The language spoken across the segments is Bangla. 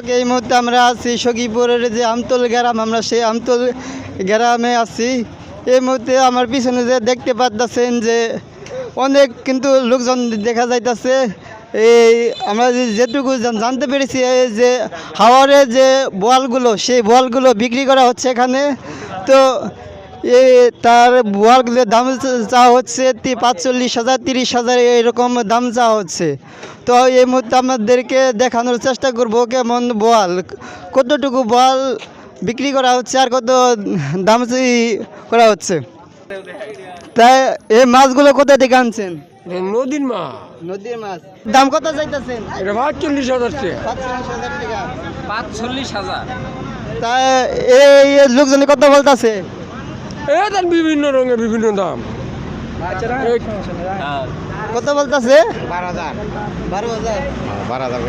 এই মুহূর্তে আমরা আছি সখীপুরের যে আমতল গ্রাম, আমরা সেই আমতল গ্রামে আছি। এই মুহূর্তে আমার পিছনে যে দেখতে পাচ্ছেন যে অনেক কিন্তু লোকজন দেখা যাইতেছে। এই আমরা যেটুকু জানতে পেরেছি যে হাওড়ে যে বোয়ালগুলো, সেই বোয়ালগুলো বিক্রি করা হচ্ছে এখানে। তো তার বোয়ালগুলোর দাম চাওয়া হচ্ছে 45,000 30,000 এরকম দাম চাওয়া হচ্ছে। তো এই মুহূর্তে আমাদেরকে দেখানোর চেষ্টা করব কেমন বোয়াল, কতটুকু বোয়াল বিক্রি করা হচ্ছে আর কত দাম করা হচ্ছে। তাই এই মাছগুলো কোথা থেকে আনছেন? নদীর মাছ। নদীর মাছ। দাম কত চাইতেছেন? এটা 45,000 টাকা। 45,000 টাকা। 45,000। তাই এই লোকজন কত বলতেছে? এদের বিভিন্ন রঙের বিভিন্ন দাম। কত বলতেছে? 12,000। 12,000। 12,000।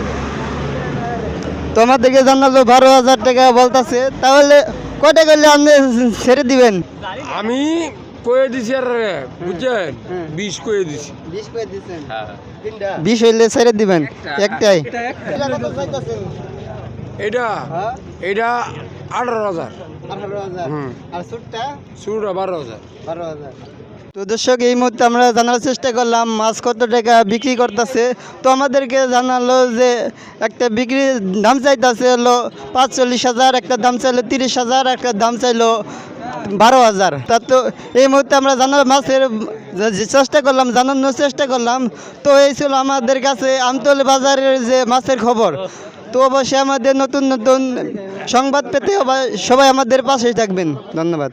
তোমাদেরকে জানালো 12,000 টাকা বলতেছে। তাহলে কয়টা করলে আপনি ছেড়ে দিবেন? আমি কয়ে দিছি আর বুঝছেন 20 কয়ে দিছি। 20 করে দিবেন। 20 হইলে ছেড়ে দিবেন একটাই। এটা কত চাইতেছেন? এটা হ্যাঁ এটা 18,000। 18,000। আর সুটটা? শুরুটা 12,000। 12,000। তো দর্শক, এই মুহূর্তে আমরা জানার চেষ্টা করলাম মাছ কত টাকা বিক্রি করতেছে। তো আমাদেরকে জানালো যে একটা বিক্রি দাম চাইতেছে হলো 45,000, একটা দাম চাইলো 30,000, একটা দাম চাইলো 12,000। তা তো এই মুহূর্তে আমরা জানার মাছের চেষ্টা করলাম, জানানোর চেষ্টা করলাম। তো এই ছিল আমাদের কাছে আমতলী বাজারের যে মাছের খবর। তো অবশ্যই আমাদের নতুন নতুন সংবাদ পেতে সবাই আমাদের পাশেই থাকবেন। ধন্যবাদ।